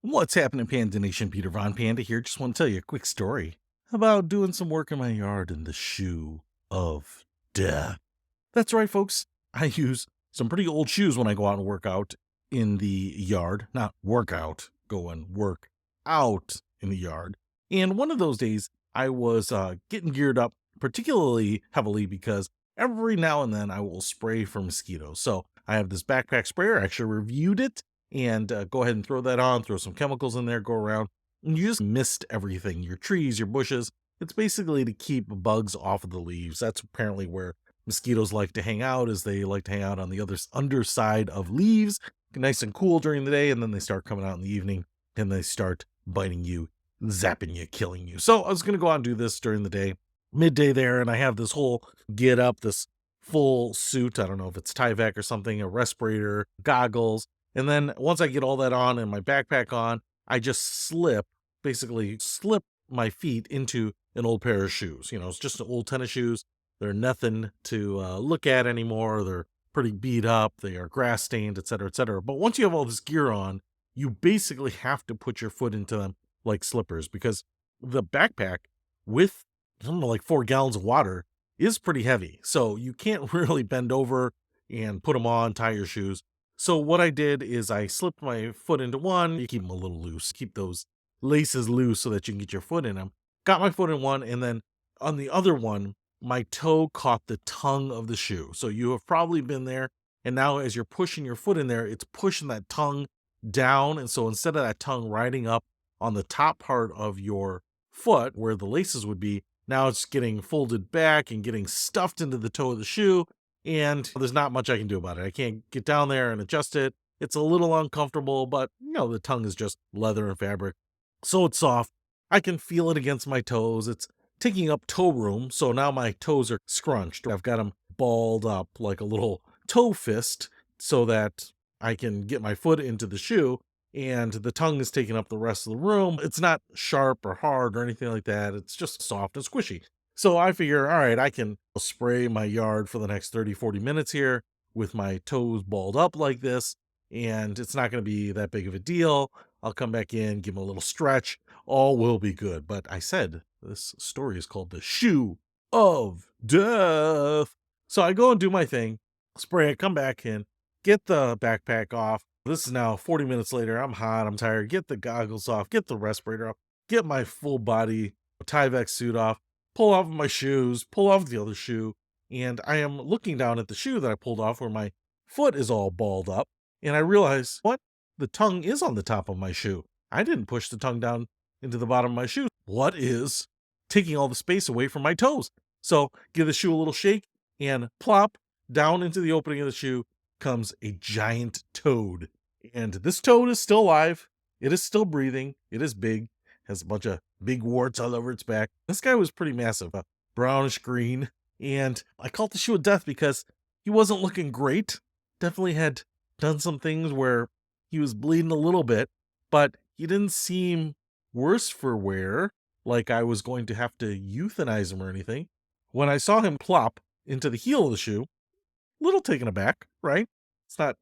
What's happening, Panda Nation? Peter Von Panda here. Just want to tell you a quick story about doing some work in my yard in the shoe of death. That's right, folks. I use some pretty old shoes when I go out and work out in the yard. Not work out, go and work out in the yard. And one of those days, I was getting geared up particularly heavily because every now and then I will spray for mosquitoes. So I have this backpack sprayer. I actually reviewed it and go ahead and throw that on, throw some chemicals in there, go around, and you just mist everything, your trees, your bushes. It's basically to keep bugs off of the leaves. That's apparently where mosquitoes like to hang out, is they like to hang out on the other underside of leaves, nice and cool during the day, and then they start coming out in the evening and they start biting you, zapping you, killing you. So I was going to go out and do this during the day, midday there, and I have this whole get up, this full suit. I don't know if it's Tyvek or something, a respirator, goggles. And then once I get all that on and my backpack on, I just basically slip my feet into an old pair of shoes. It's just old tennis shoes. They're nothing to look at anymore. They're pretty beat up. They are grass stained, et cetera, et cetera. But once you have all this gear on, you basically have to put your foot into them like slippers, because the backpack with, I don't know, like 4 gallons of water is pretty heavy. So you can't really bend over and put them on, tie your shoes. So what I did is I slipped my foot into one. You keep them a little loose, keep those laces loose so that you can get your foot in them. Got my foot in one, and then on the other one, my toe caught the tongue of the shoe. So you have probably been there, and now as you're pushing your foot in there, it's pushing that tongue down. And so instead of that tongue riding up on the top part of your foot where the laces would be, now it's getting folded back and getting stuffed into the toe of the shoe. And there's not much I can do about it. I can't get down there and adjust it. It's a little uncomfortable, but the tongue is just leather and fabric, so it's soft. I can feel it against my toes. It's taking up toe room, so now my toes are scrunched. I've got them balled up like a little toe fist so that I can get my foot into the shoe, and the tongue is taking up the rest of the room. It's not sharp or hard or anything like that. It's just soft and squishy. So I figure, all right, I can spray my yard for the next 30, 40 minutes here with my toes balled up like this, and it's not going to be that big of a deal. I'll come back in, give them a little stretch. All will be good. But I said this story is called The Shoe of Death. So I go and do my thing, spray it, come back in, get the backpack off. This is now 40 minutes later. I'm hot, I'm tired. Get the goggles off, get the respirator off, get my full body Tyvek suit off, pull off my shoes, pull off the other shoe, and I am looking down at the shoe that I pulled off where my foot is all balled up, and I realize, what? The tongue is on the top of my shoe. I didn't push the tongue down into the bottom of my shoe. What is taking all the space away from my toes? So give the shoe a little shake, and plop, down into the opening of the shoe comes a giant toad. And this toad is still alive. It is still breathing. It is big, has a bunch of big warts all over its back. This guy was pretty massive, brownish green. And I call it the shoe of death because he wasn't looking great. Definitely had done some things where he was bleeding a little bit, but he didn't seem worse for wear, like I was going to have to euthanize him or anything. When I saw him plop into the heel of the shoe, a little taken aback, right? It's not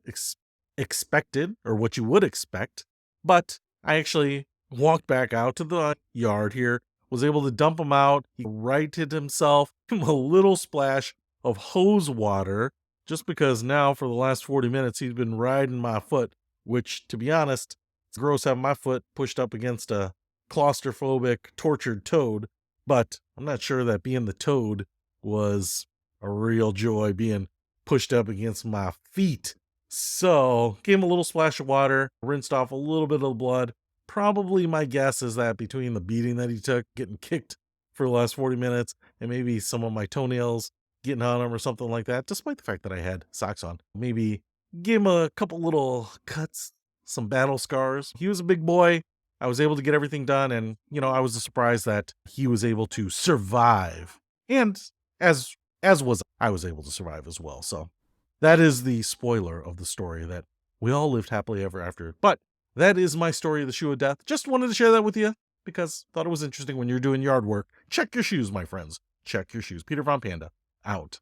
expected or what you would expect, but I actually walked back out to the yard here, was able to dump him out. He righted himself, a little splash of hose water, just because now for the last 40 minutes he's been riding my foot, which, to be honest, it's gross having my foot pushed up against a claustrophobic, tortured toad. But I'm not sure that being the toad was a real joy, being pushed up against my feet. So gave him a little splash of water, rinsed off a little bit of the blood. Probably my guess is that between the beating that he took, getting kicked for the last 40 minutes, and maybe some of my toenails getting on him or something like that, despite the fact that I had socks on, maybe gave him a couple little cuts, some battle scars. He was a big boy. I was able to get everything done, and I was surprised that he was able to survive. And as was I was able to survive as well. So that is the spoiler of the story, that we all lived happily ever after. But that is my story of the shoe of death. Just wanted to share that with you because thought it was interesting when you're doing yard work. Check your shoes, my friends. Check your shoes. Peter Von Panda, out.